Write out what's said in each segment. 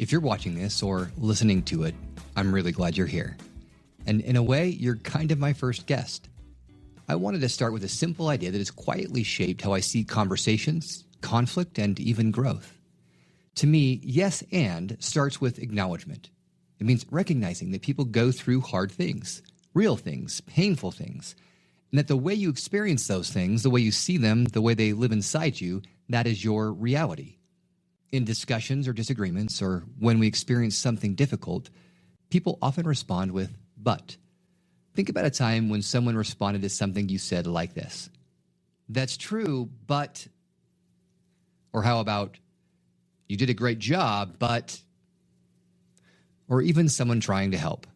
If you're watching this or listening to it, I'm really glad you're here. And in a way, you're kind of my first guest. I wanted to start with a simple idea that has quietly shaped how I see conversations, conflict, and even growth. To me, yes and starts with acknowledgement. It means recognizing that people go through hard things, real things, painful things, and that the way you experience those things, the way you see them, the way they live inside you, that is your reality. In discussions or disagreements, or when we experience something difficult, people often respond with, but. Think about a time when someone responded to something you said like this. That's true, but. Or how about, you did a great job, but. Or even someone trying to help.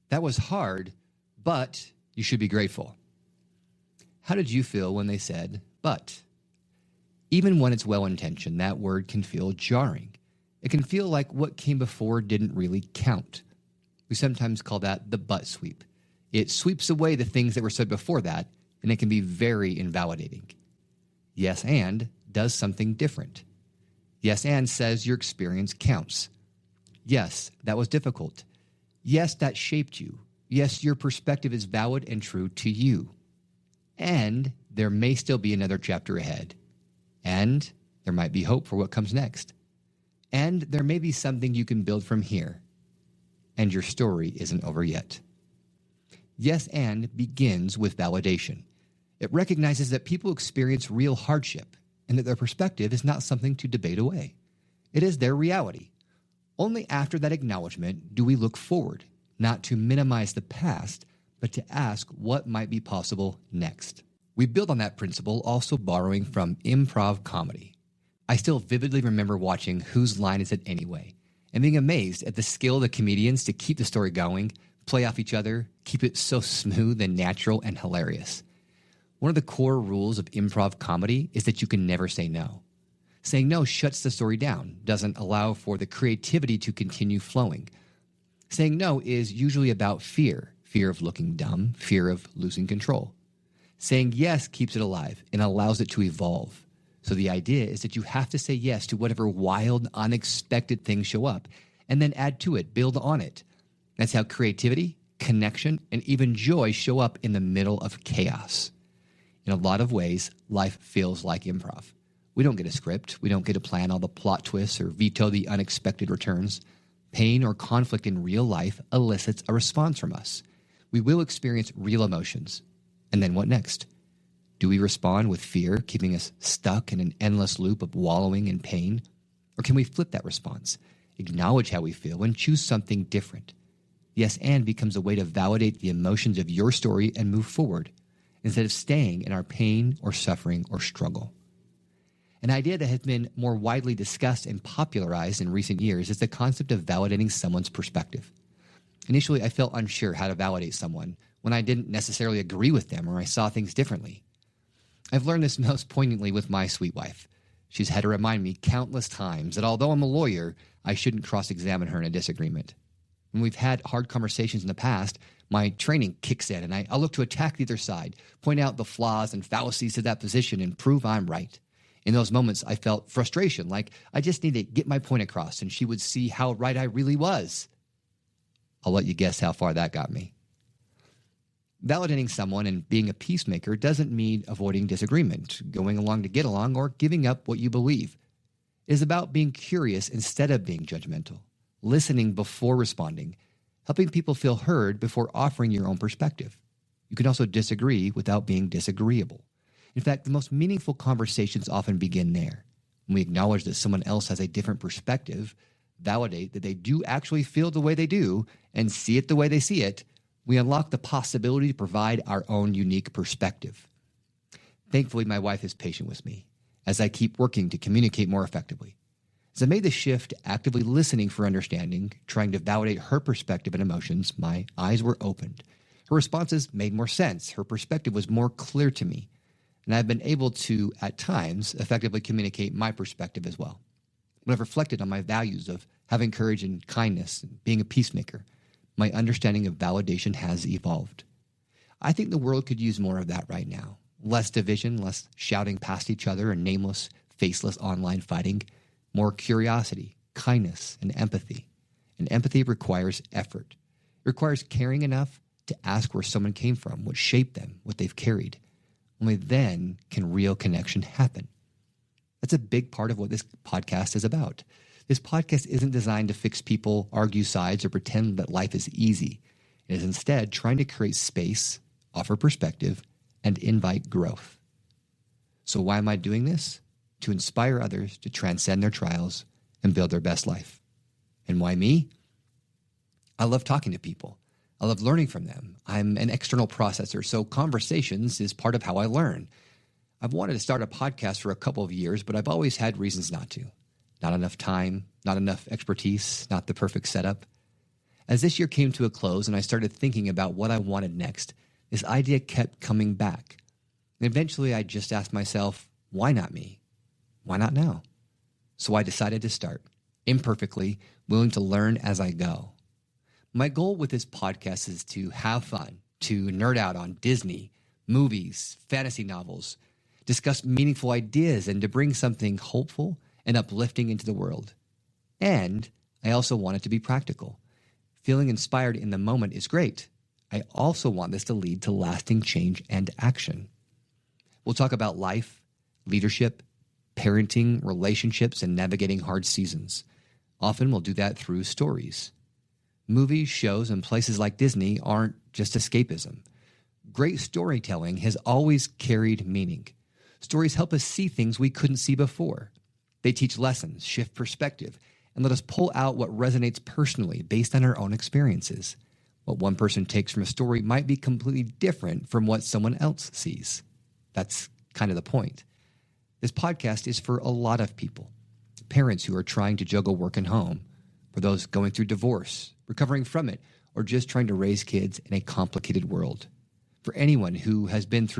That was hard, but you should be grateful. How did you feel when they said, but? Even when it's well-intentioned, that word can feel jarring. It can feel like what came before didn't really count. We sometimes call that the butt sweep. It sweeps away the things that were said before that, and it can be very invalidating. Yes and does something different. Yes and says your experience counts. Yes, that was difficult. Yes, that shaped you. Yes, your perspective is valid and true to you. And there may still be another chapter ahead. And there might be hope for what comes next. And there may be something you can build from here. And your story isn't over yet. Yes and begins with validation. It recognizes that people experience real hardship and that their perspective is not something to debate away. It is their reality. Only after that acknowledgement do we look forward, not to minimize the past, but to ask what might be possible next. We build on that principle, also borrowing from improv comedy. I still vividly remember watching Whose Line Is It Anyway? And being amazed at the skill of the comedians to keep the story going, play off each other, keep it so smooth and natural and hilarious. One of the core rules of improv comedy is that you can never say no. Saying no shuts the story down, doesn't allow for the creativity to continue flowing. Saying no is usually about fear of looking dumb, fear of losing control. Saying yes keeps it alive and allows it to evolve. So the idea is that you have to say yes to whatever wild, unexpected things show up, and then add to it, build on it. That's how creativity, connection, and even joy show up in the middle of chaos. In a lot of ways, life feels like improv. We don't get a script. We don't get to plan all the plot twists or veto the unexpected returns. Pain or conflict in real life elicits a response from us. We will experience real emotions. And then what next? Do we respond with fear, keeping us stuck in an endless loop of wallowing in pain? Or can we flip that response, acknowledge how we feel, and choose something different? Yes and becomes a way to validate the emotions of your story and move forward, instead of staying in our pain or suffering or struggle. An idea that has been more widely discussed and popularized in recent years is the concept of validating someone's perspective. Initially, I felt unsure how to validate someone when I didn't necessarily agree with them or I saw things differently. I've learned this most poignantly with my sweet wife. She's had to remind me countless times that although I'm a lawyer, I shouldn't cross-examine her in a disagreement. When we've had hard conversations in the past, my training kicks in and I look to attack the other side, point out the flaws and fallacies of that position and prove I'm right. In those moments, I felt frustration, like I just need to get my point across and she would see how right I really was. I'll let you guess how far that got me. Validating someone and being a peacemaker doesn't mean avoiding disagreement, going along to get along, or giving up what you believe. It is about being curious instead of being judgmental, listening before responding, helping people feel heard before offering your own perspective. You can also disagree without being disagreeable. In fact, the most meaningful conversations often begin there. When we acknowledge that someone else has a different perspective, validate that they do actually feel the way they do, and see it the way they see it, we unlock the possibility to provide our own unique perspective. Thankfully, my wife is patient with me as I keep working to communicate more effectively. As I made the shift to actively listening for understanding, trying to validate her perspective and emotions, my eyes were opened. Her responses made more sense. Her perspective was more clear to me. And I've been able to, at times, effectively communicate my perspective as well. When I've reflected on my values of having courage and kindness and being a peacemaker, my understanding of validation has evolved. I think the world could use more of that right now. Less division, less shouting past each other and nameless, faceless online fighting. More curiosity, kindness, and empathy. And empathy requires effort. It requires caring enough to ask where someone came from, what shaped them, what they've carried. Only then can real connection happen. That's a big part of what this podcast is about. This podcast isn't designed to fix people, argue sides, or pretend that life is easy. It is instead trying to create space, offer perspective, and invite growth. So why am I doing this? To inspire others to transcend their trials and build their best life. And why me? I love talking to people. I love learning from them. I'm an external processor, so conversations is part of how I learn. I've wanted to start a podcast for a couple of years, but I've always had reasons not to. Not enough time, not enough expertise, not the perfect setup. As this year came to a close and I started thinking about what I wanted next, this idea kept coming back. And eventually I just asked myself, why not me? Why not now? So I decided to start, imperfectly, willing to learn as I go. My goal with this podcast is to have fun, to nerd out on Disney, movies, fantasy novels, discuss meaningful ideas, and to bring something hopeful and uplifting into the world. And I also want it to be practical. Feeling inspired in the moment is great. I also want this to lead to lasting change and action. We'll talk about life, leadership, parenting, relationships, and navigating hard seasons. Often we'll do that through stories. Movies, shows, and places like Disney aren't just escapism. Great storytelling has always carried meaning. Stories help us see things we couldn't see before. They teach lessons, shift perspective, and let us pull out what resonates personally based on our own experiences. What one person takes from a story might be completely different from what someone else sees. That's kind of the point. This podcast is for a lot of people. Parents who are trying to juggle work and home, for those going through divorce, recovering from it, or just trying to raise kids in a complicated world. For anyone who has been through